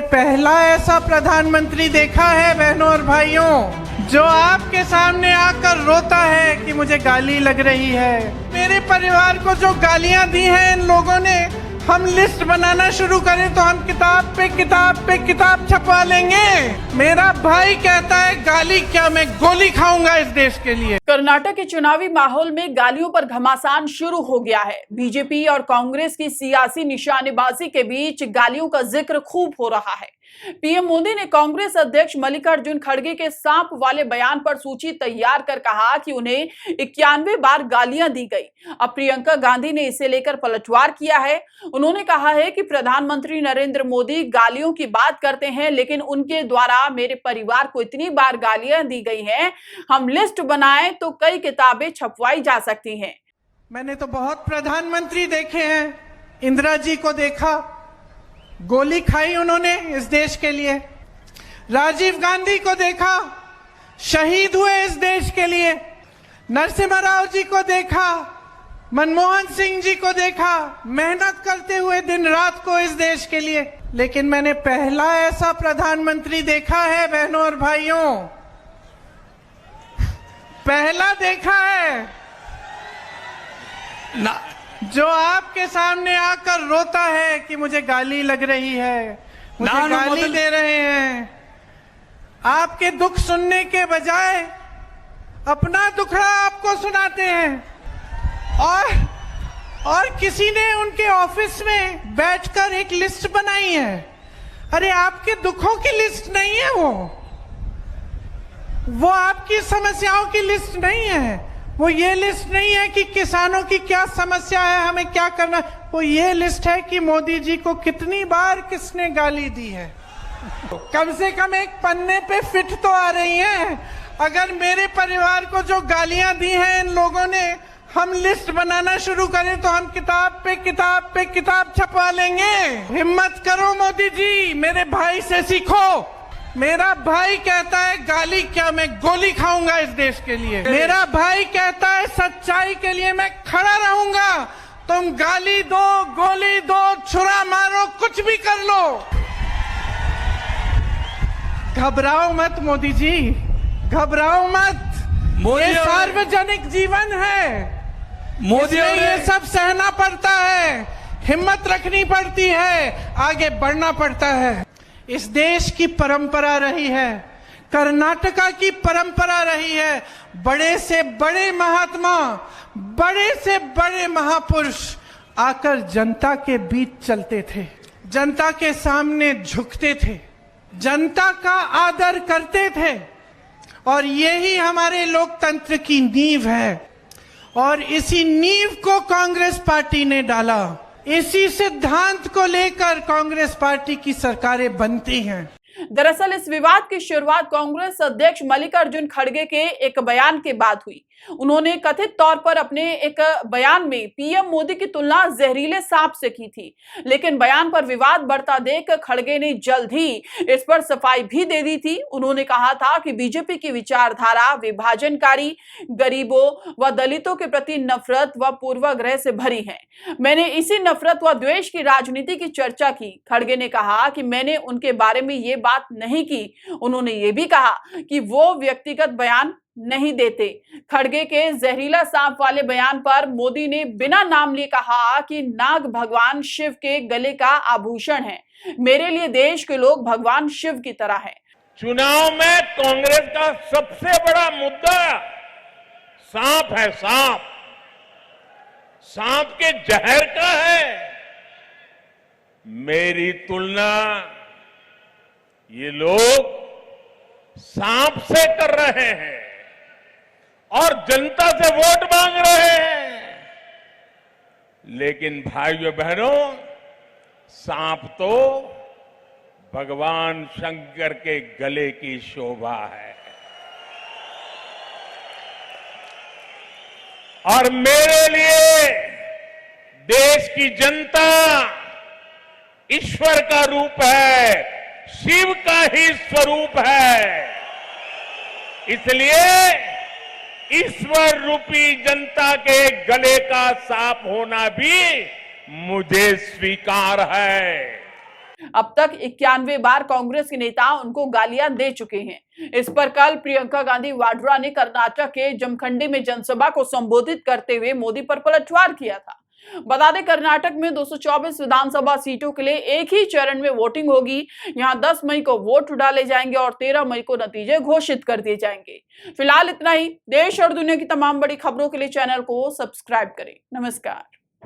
पहला ऐसा प्रधानमंत्री देखा है बहनों और भाइयों जो आपके सामने आकर रोता है कि मुझे गाली लग रही है। मेरे परिवार को जो गालियां दी हैं इन लोगों ने, हम लिस्ट बनाना शुरू करें तो हम किताब पे किताब छपवा लेंगे। मेरा भाई कहता है गाली क्या, मैं गोली खाऊंगा इस देश के लिए। कर्नाटक के चुनावी माहौल में गालियों पर घमासान शुरू हो गया है। बीजेपी और कांग्रेस की सियासी निशानेबाजी के बीच गालियों का जिक्र खूब हो रहा है। पीएम मोदी ने कांग्रेस अध्यक्ष मल्लिकार्जुन खड़गे के सांप वाले बयान पर सूची तैयार कर कहा कि उन्हें 91 बार गालियां दी गई। अब प्रियंका गांधी ने इसे लेकर पलटवार किया है। उन्होंने कहा है कि प्रधानमंत्री नरेंद्र मोदी गालियों की बात करते हैं, लेकिन उनके द्वारा मेरे परिवार को इतनी बार गालियां दी गई हैं, हम लिस्ट बनाएं तो कई किताबें छपवाई जा सकती हैं। मैंने तो बहुत प्रधानमंत्री देखे हैं। इंदिरा जी को देखा, गोली खाई उन्होंने इस देश के लिए। राजीव गांधी को देखा, शहीद हुए इस देश के लिए। नरसिम्हा राव जी को देखा, मनमोहन सिंह जी को देखा, मेहनत करते हुए दिन रात को इस देश के लिए। लेकिन मैंने पहला ऐसा प्रधानमंत्री देखा है बहनों और भाइयों, पहला देखा है ना, जो आपके सामने आकर रोता है कि मुझे गाली लग रही है, मुझे गाली दे रहे हैं। आपके दुख सुनने के बजाय अपना दुखड़ा आपको सुनाते हैं। और किसी ने उनके ऑफिस में बैठकर एक लिस्ट बनाई है। अरे आपके दुखों की लिस्ट नहीं है वो आपकी समस्याओं की लिस्ट नहीं है। वो ये लिस्ट नहीं है कि किसानों की क्या समस्या है, हमें क्या करना। वो ये लिस्ट है कि मोदी जी को कितनी बार किसने गाली दी है। कम से कम एक पन्ने पे फिट तो आ रही है। अगर मेरे परिवार को जो गालियां दी हैं इन लोगों ने, हम लिस्ट बनाना शुरू करें तो हम किताब पे किताब छपवा लेंगे। हिम्मत करो मोदी जी, मेरे भाई से सीखो। मेरा भाई कहता है गाली क्या, मैं गोली खाऊंगा इस देश के लिए। मेरा भाई कहता है सच्चाई के लिए मैं खड़ा रहूंगा। तुम गाली दो, गोली दो, छुरा मारो, कुछ भी कर लो, घबराओ मत मोदी जी, घबराओ मत। ये सार्वजनिक जीवन है, मोदी ये सब सहना पड़ता है, हिम्मत रखनी पड़ती है, आगे बढ़ना पड़ता है। इस देश की परंपरा रही है, कर्नाटका की परंपरा रही है। बड़े से बड़े महात्मा, बड़े से बड़े महापुरुष आकर जनता के बीच चलते थे, जनता के सामने झुकते थे, जनता का आदर करते थे। और यही हमारे लोकतंत्र की नींव है। और इसी नींव को कांग्रेस पार्टी ने डाला। इसी सिद्धांत को लेकर कांग्रेस पार्टी की सरकारें बनती हैं। दरअसल इस विवाद की शुरुआत कांग्रेस अध्यक्ष मल्लिकार्जुन खड़गे के एक बयान के बाद हुई। उन्होंने कथित तौर पर अपने एक बयान में पीएम मोदी की तुलना जहरीले सांप से की थी, लेकिन बयान पर विवाद बढ़ता देख खड़गे ने जल्द ही इस पर सफाई भी दे दी थी। उन्होंने कहा था कि बीजेपी की विचारधारा विभाजनकारी, गरीबों व दलितों के प्रति नफरत व पूर्वाग्रह से भरी है। मैंने इसी नफरत व द्वेष की राजनीति की चर्चा की। खड़गे ने कहा कि मैंने उनके बारे में ये बात नहीं की। उन्होंने ये भी कहा कि वो व्यक्तिगत बयान नहीं देते। खड़गे के जहरीला सांप वाले बयान पर मोदी ने बिना नाम लिए कहा कि नाग भगवान शिव के गले का आभूषण है। मेरे लिए देश के लोग भगवान शिव की तरह हैं। चुनाव में कांग्रेस का सबसे बड़ा मुद्दा सांप है। सांप के जहर का है। मेरी तुलना ये लोग सांप से कर रहे हैं और जनता से वोट मांग रहे हैं। लेकिन भाइयों बहनों, सांप तो भगवान शंकर के गले की शोभा है। और मेरे लिए देश की जनता ईश्वर का रूप है, शिव का ही स्वरूप है। इसलिए ईश्वर रूपी जनता के गले का सांप होना भी मुझे स्वीकार है। अब तक 91 बार कांग्रेस के नेता उनको गालियां दे चुके हैं। इस पर कल प्रियंका गांधी वाड्रा ने कर्नाटक के जमखंडी में जनसभा को संबोधित करते हुए मोदी पर पलटवार किया था। बता दें, कर्नाटक में 224 विधानसभा सीटों के लिए एक ही चरण में वोटिंग होगी। यहां 10 मई को वोट डाले जाएंगे और 13 मई को नतीजे घोषित कर दिए जाएंगे। फिलहाल इतना ही। देश और दुनिया की तमाम बड़ी खबरों के लिए चैनल को सब्सक्राइब करें। नमस्कार।